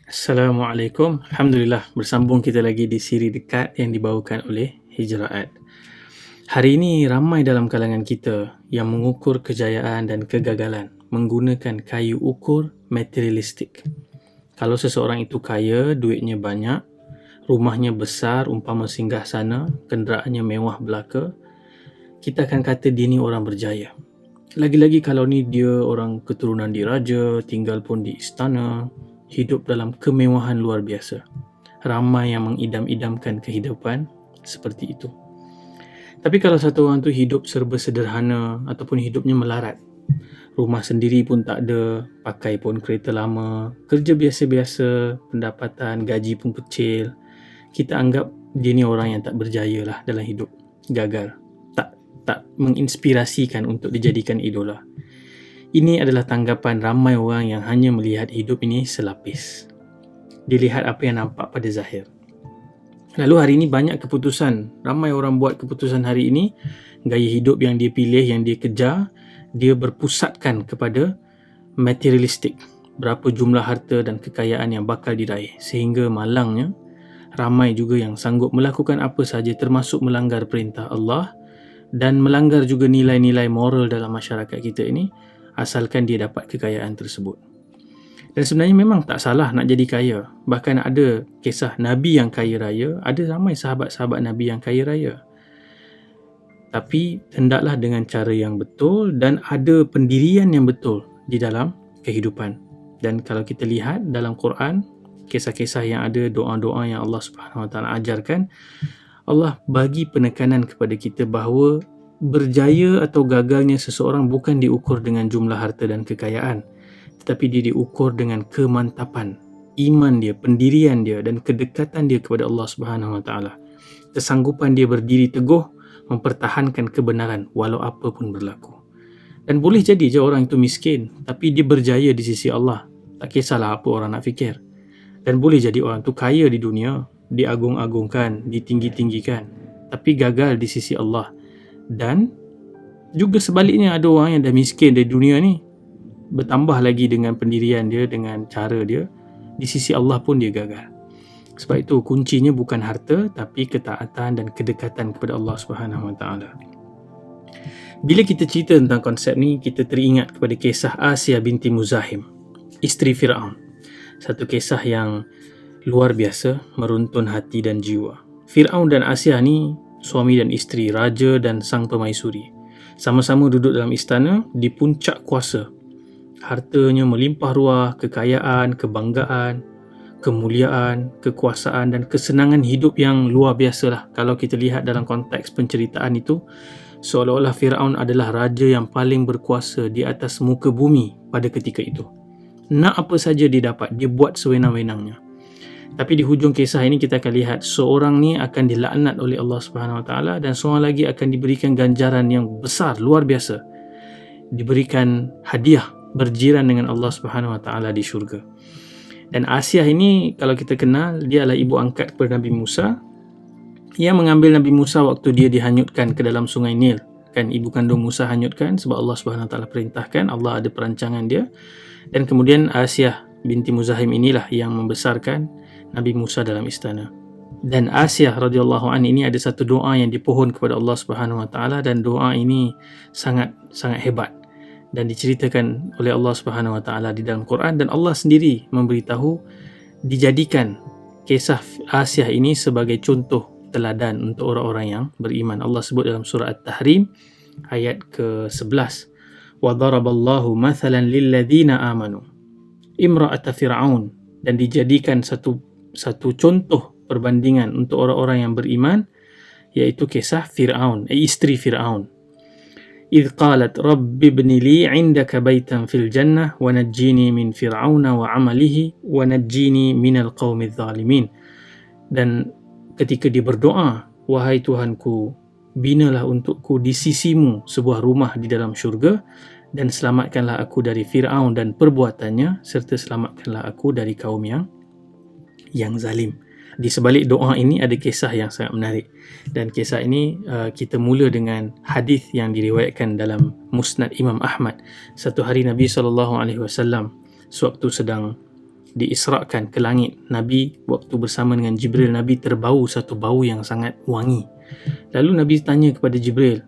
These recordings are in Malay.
Assalamualaikum. Alhamdulillah bersambung kita lagi di siri dekat yang dibawakan oleh Hijraat. Hari ini ramai dalam kalangan kita yang mengukur kejayaan dan kegagalan menggunakan kayu ukur materialistik. Kalau seseorang itu kaya, duitnya banyak, rumahnya besar umpama singgah sana, kenderaannya mewah belaka, kita akan kata dia ni orang berjaya. Lagi-lagi kalau ni dia orang keturunan diraja, tinggal pun di istana, hidup dalam kemewahan luar biasa. Ramai yang mengidam-idamkan kehidupan seperti itu. Tapi kalau satu orang tu hidup serba sederhana ataupun hidupnya melarat, rumah sendiri pun tak ada, pakai pun kereta lama, kerja biasa-biasa, pendapatan, gaji pun kecil, kita anggap dia ni orang yang tak berjaya lah dalam hidup, gagal, tak menginspirasikan untuk dijadikan idola. Ini adalah tanggapan ramai orang yang hanya melihat hidup ini selapis. Dilihat apa yang nampak pada zahir. Lalu hari ini banyak keputusan. Ramai orang buat keputusan hari ini. Gaya hidup yang dia pilih, yang dia kejar, dia berpusatkan kepada materialistik. Berapa jumlah harta dan kekayaan yang bakal diraih. Sehingga malangnya, ramai juga yang sanggup melakukan apa sahaja termasuk melanggar perintah Allah dan melanggar juga nilai-nilai moral dalam masyarakat kita ini, asalkan dia dapat kekayaan tersebut. Dan sebenarnya memang tak salah nak jadi kaya. Bahkan ada kisah Nabi yang kaya raya, ada ramai sahabat-sahabat Nabi yang kaya raya. Tapi hendaklah dengan cara yang betul dan ada pendirian yang betul di dalam kehidupan. Dan kalau kita lihat dalam Quran, kisah-kisah yang ada, doa-doa yang Allah Subhanahu Wa Taala ajarkan, Allah bagi penekanan kepada kita bahawa berjaya atau gagalnya seseorang bukan diukur dengan jumlah harta dan kekayaan, tetapi dia diukur dengan kemantapan iman dia, pendirian dia dan kedekatan dia kepada Allah Subhanahu Wa Taala. Kesanggupan dia berdiri teguh mempertahankan kebenaran walau apa pun berlaku. Dan boleh jadi je orang itu miskin, tapi dia berjaya di sisi Allah. Tak kisahlah apa orang nak fikir. Dan boleh jadi orang itu kaya di dunia, diagung-agungkan, ditinggi-tinggikan, tapi gagal di sisi Allah. Dan juga sebaliknya ada orang yang dah miskin di dunia ni, bertambah lagi dengan pendirian dia, dengan cara dia, di sisi Allah pun dia gagal. Sebab itu kuncinya bukan harta, tapi ketaatan dan kedekatan kepada Allah Subhanahu Wa Taala. Bila kita cerita tentang konsep ni, kita teringat kepada kisah Asia binti Muzahim, isteri Fir'aun. Satu kisah yang luar biasa, meruntun hati dan jiwa. Fir'aun dan Asia ni suami dan isteri, raja dan sang permaisuri. Sama-sama duduk dalam istana di puncak kuasa. Hartanya melimpah ruah, kekayaan, kebanggaan, kemuliaan, kekuasaan dan kesenangan hidup yang luar biasa lah. Kalau kita lihat dalam konteks penceritaan itu, seolah-olah Fir'aun adalah raja yang paling berkuasa di atas muka bumi pada ketika itu. Nak apa saja dia dapat, dia buat sewenang-wenangnya. Tapi di hujung kisah ini kita akan lihat seorang ni akan dilaknat oleh Allah Subhanahu Wa Taala dan seorang lagi akan diberikan ganjaran yang besar, luar biasa. Diberikan hadiah berjiran dengan Allah Subhanahu Wa Taala di syurga. Dan Asia ini kalau kita kenal, dia adalah ibu angkat kepada Nabi Musa yang mengambil Nabi Musa waktu dia dihanyutkan ke dalam sungai Nil. Kan ibu kandung Musa hanyutkan sebab Allah Subhanahu Wa Taala perintahkan, Allah ada perancangan dia. Dan kemudian Asia binti Muzahim inilah yang membesarkan Nabi Musa dalam istana. Dan Asia radhiyallahu anha ini ada satu doa yang dipohon kepada Allah Subhanahu Wa Taala dan doa ini sangat hebat dan diceritakan oleh Allah Subhanahu Wa Taala di dalam Quran, dan Allah sendiri memberitahu dijadikan kisah Asia ini sebagai contoh teladan untuk orang-orang yang beriman. Allah sebut dalam surah At-Tahrim ayat ke-11, wa daraballahu mathalan lilladzina amanu imra'ata fir'aun, dan dijadikan satu contoh perbandingan untuk orang-orang yang beriman, iaitu kisah Fir'aun, isteri Fir'aun. إذ قالت رب ابن لي عندك بيتا في الجنة ونجيني من فرعون وعمله ونجيني من القوم الظالمين. Dan ketika dia berdoa, wahai Tuhanku, binalah untukku di sisimu sebuah rumah di dalam syurga dan selamatkanlah aku dari Fir'aun dan perbuatannya, serta selamatkanlah aku dari kaum yang zalim. Di sebalik doa ini ada kisah yang sangat menarik, dan kisah ini kita mula dengan hadis yang diriwayatkan dalam Musnad Imam Ahmad. Satu hari Nabi SAW sewaktu sedang diisrakan ke langit, Nabi waktu bersama dengan Jibril, Nabi terbau satu bau yang sangat wangi. Lalu Nabi tanya kepada Jibril,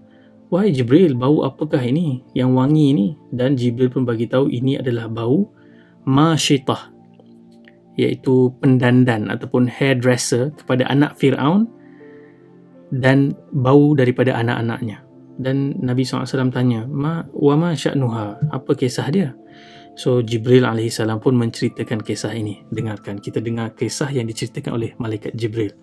"Wahai Jibril, bau apakah ini yang wangi ini?" Dan Jibril pun bagi tahu ini adalah bau masyitah, iaitu pendandan ataupun hairdresser kepada anak Fir'aun dan bau daripada anak-anaknya. Dan Nabi SAW tanya, wa ma sya'nuha, apa kisah dia? So Jibril AS pun menceritakan kisah ini. Dengarkan, kita dengar kisah yang diceritakan oleh malaikat Jibril.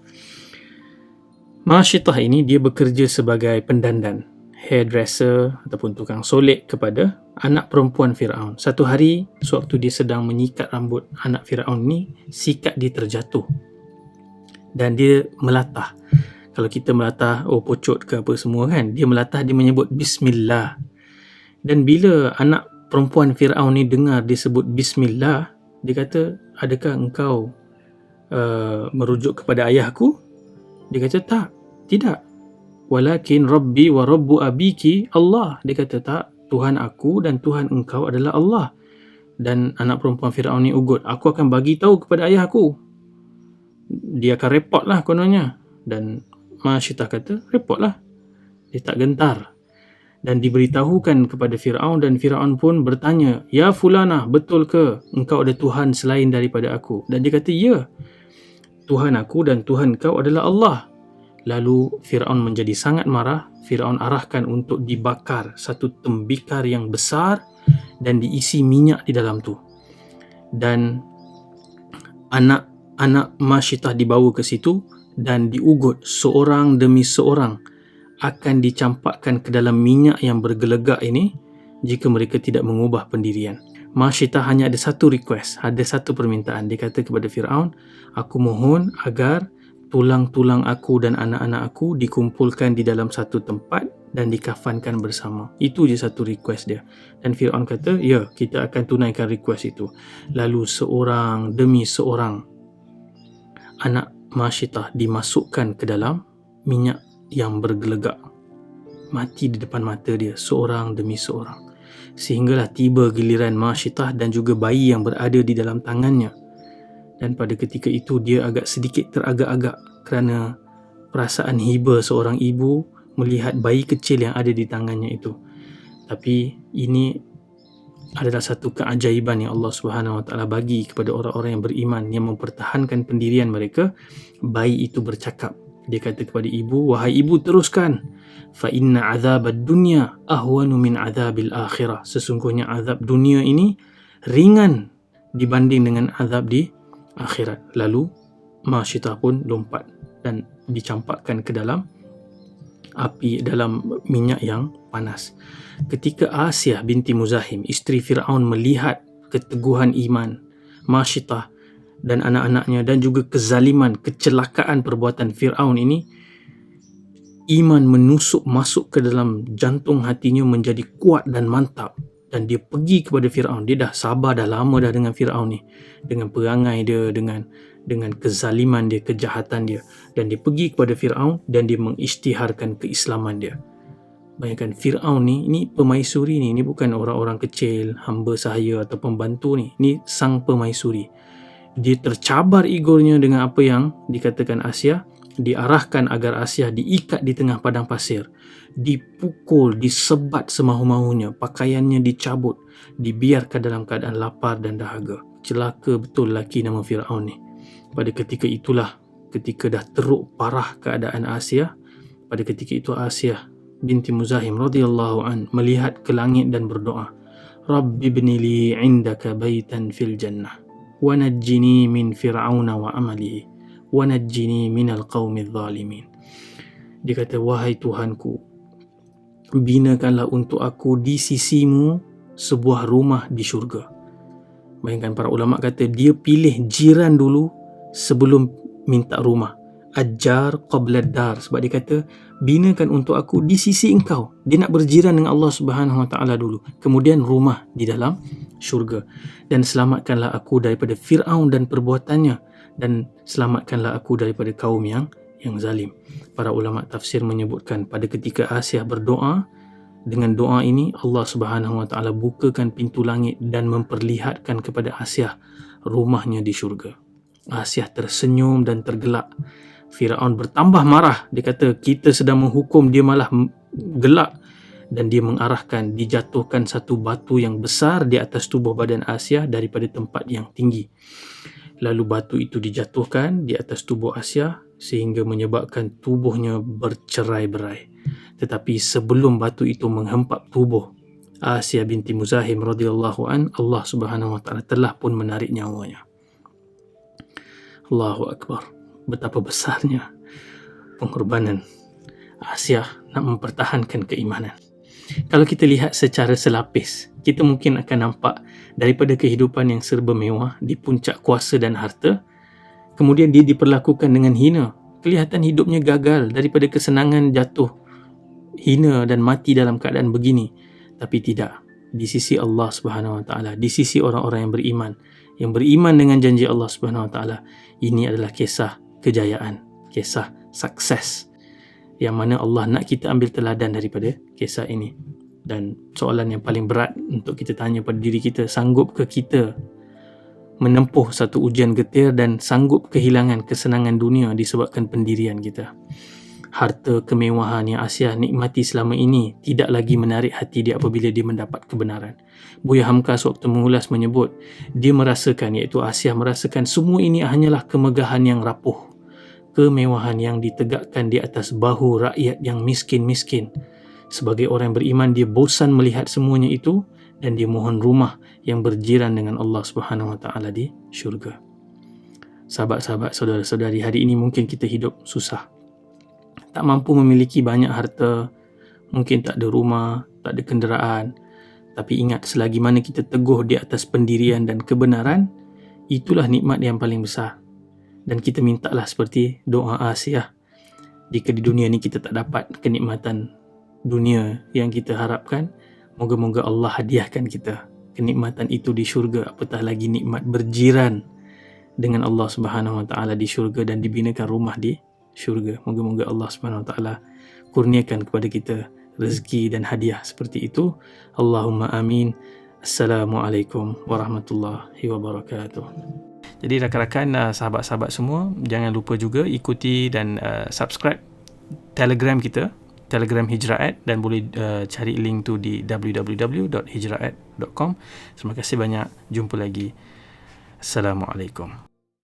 Masyitah ini dia bekerja sebagai pendandan, hairdresser ataupun tukang solek kepada anak perempuan Fir'aun. Satu hari, sewaktu dia sedang menyikat rambut anak Fir'aun ni, sikat dia terjatuh dan dia melatah. Kalau kita melatah, pocot ke apa semua kan, dia melatah, dia menyebut Bismillah. Dan bila anak perempuan Fir'aun ni dengar dia sebut Bismillah, dia kata, adakah engkau merujuk kepada ayahku? Dia kata, tidak. Walakin Rabbi wa Rabbu abiki Allah. Dia kata, tak, Tuhan aku dan Tuhan engkau adalah Allah. Dan anak perempuan Fir'aun ni ugut, aku akan bagi tahu kepada ayahku. Dia akan report lah kononnya. Dan Masyitah kata, report lah. Dia tak gentar. Dan diberitahukan kepada Fir'aun, dan Fir'aun pun bertanya, ya Fulanah, betul ke engkau ada Tuhan selain daripada aku? Dan dia kata, ya, Tuhan aku dan Tuhan kau adalah Allah. Lalu Fir'aun menjadi sangat marah. Fir'aun arahkan untuk dibakar satu tembikar yang besar dan diisi minyak di dalam tu. Dan anak Masyitah dibawa ke situ dan diugut seorang demi seorang, akan dicampakkan ke dalam minyak yang bergelegak ini jika mereka tidak mengubah pendirian. Masyitah hanya ada satu request, ada satu permintaan. Dia kata kepada Fir'aun, aku mohon agar tulang-tulang aku dan anak-anak aku dikumpulkan di dalam satu tempat dan dikafankan bersama. Itu je satu request dia. Dan Fir'aun kata, ya, kita akan tunaikan request itu. Lalu seorang demi seorang anak Masyitah dimasukkan ke dalam minyak yang bergelegak, mati di depan mata dia, seorang demi seorang. Sehinggalah tiba giliran Masyitah dan juga bayi yang berada di dalam tangannya. Dan pada ketika itu dia agak sedikit teragak-agak kerana perasaan hiba seorang ibu melihat bayi kecil yang ada di tangannya itu. Tapi ini adalah satu keajaiban yang Allah Subhanahu Wa Taala bagi kepada orang-orang yang beriman, yang mempertahankan pendirian mereka. Bayi itu bercakap. Dia kata kepada ibu, wahai ibu, teruskan. Fa inna azabad dunya ahwanu min azabil akhirah. Sesungguhnya azab dunia ini ringan dibanding dengan azab di akhirat. Lalu Masyitah pun lompat dan dicampakkan ke dalam api, dalam minyak yang panas. Ketika Asiyah binti Muzahim, isteri Fir'aun, melihat keteguhan iman Masyitah dan anak-anaknya dan juga kezaliman, kecelakaan perbuatan Fir'aun ini, iman menusuk masuk ke dalam jantung hatinya menjadi kuat dan mantap. Dan dia pergi kepada Fir'aun. Dia dah sabar dah lama dah dengan Fir'aun ni, dengan perangai dia, dengan kezaliman dia, kejahatan dia. Dan dia pergi kepada Fir'aun dan dia mengisytiharkan keislaman dia. Bayangkan Fir'aun ni permaisuri ni bukan orang-orang kecil, hamba sahaya atau pembantu ni. Ni sang permaisuri. Dia tercabar egonya dengan apa yang dikatakan Asiyah. Diarahkan agar Asiyah diikat di tengah padang pasir, dipukul, disebat semahu-mahunya, pakaiannya dicabut, dibiarkan dalam keadaan lapar dan dahaga. Celaka betul lelaki nama Fir'aun ni. Pada ketika itulah, ketika dah teruk parah keadaan Asiyah, pada ketika itu Asiyah binti Muzahim radhiyallahu an melihat ke langit dan berdoa, Rabbi ibnili indaka baitan fil jannah wa najjini min fir'auna wa amalihi wa najjini minal qaumidh zalimin. Dia kata, wahai Tuhanku, binakanlah untuk aku di sisimu sebuah rumah di syurga. Bayangkan, para ulama kata dia pilih jiran dulu sebelum minta rumah. Ajar qabla dar, sebab dia kata binakan untuk aku di sisi engkau. Dia nak berjiran dengan Allah Subhanahu Wa Taala dulu, kemudian rumah di dalam syurga. Dan selamatkanlah aku daripada Fir'aun dan perbuatannya, dan selamatkanlah aku daripada kaum yang zalim. Para ulama tafsir menyebutkan pada ketika Asiyah berdoa, dengan doa ini Allah Subhanahu Wa Taala bukakan pintu langit dan memperlihatkan kepada Asiyah rumahnya di syurga. Asiyah tersenyum dan tergelak. Firaun bertambah marah. Dia kata, kita sedang menghukum, dia malah gelak. Dan dia mengarahkan, dijatuhkan satu batu yang besar di atas tubuh badan Asiyah daripada tempat yang tinggi. Lalu batu itu dijatuhkan di atas tubuh Asiyah sehingga menyebabkan tubuhnya bercerai-berai. Tetapi sebelum batu itu menghempap tubuh Asiyah binti Muzahim radhiyallahu an, Allah Subhanahu wa taala telah pun menarik nyawanya. Allahu akbar. Betapa besarnya pengorbanan Asiyah nak mempertahankan keimanan. Kalau kita lihat secara selapis, kita mungkin akan nampak daripada kehidupan yang serba mewah di puncak kuasa dan harta, kemudian dia diperlakukan dengan hina. Kelihatan hidupnya gagal, daripada kesenangan jatuh hina dan mati dalam keadaan begini. Tapi tidak. Di sisi Allah Subhanahu wa taala, di sisi orang-orang yang beriman dengan janji Allah Subhanahu wa taala, ini adalah kisah kejayaan, kisah sukses, yang mana Allah nak kita ambil teladan daripada kisah ini. Dan soalan yang paling berat untuk kita tanya pada diri kita, sanggup ke kita menempuh satu ujian getir dan sanggup kehilangan kesenangan dunia disebabkan pendirian kita? Harta kemewahan yang Asiyah nikmati selama ini tidak lagi menarik hati dia apabila dia mendapat kebenaran. Buya Hamka sewaktu mengulas menyebut, dia merasakan, iaitu Asiyah merasakan, semua ini hanyalah kemegahan yang rapuh, kemewahan yang ditegakkan di atas bahu rakyat yang miskin-miskin. Sebagai orang yang beriman, dia bosan melihat semuanya itu dan dia mohon rumah yang berjiran dengan Allah Subhanahu wa taala di syurga. Sahabat-sahabat, saudara-saudari, hari ini mungkin kita hidup susah. Tak mampu memiliki banyak harta, mungkin tak ada rumah, tak ada kenderaan. Tapi ingat, selagi mana kita teguh di atas pendirian dan kebenaran, itulah nikmat yang paling besar. Dan kita mintalah seperti doa Asiyah. Jika di dunia ni kita tak dapat kenikmatan dunia yang kita harapkan, moga-moga Allah hadiahkan kita kenikmatan itu di syurga, apatah lagi nikmat berjiran dengan Allah Subhanahu wa taala di syurga dan dibinakan rumah di syurga. Moga-moga Allah Subhanahu wa taala kurniakan kepada kita rezeki dan hadiah seperti itu. Allahumma amin. Assalamualaikum warahmatullahi wabarakatuh. Jadi rakan-rakan, sahabat-sahabat semua, jangan lupa juga ikuti dan subscribe Telegram kita, Telegram Hijraat, dan boleh cari link tu di www.hijraat.com. Terima kasih banyak. Jumpa lagi. Assalamualaikum.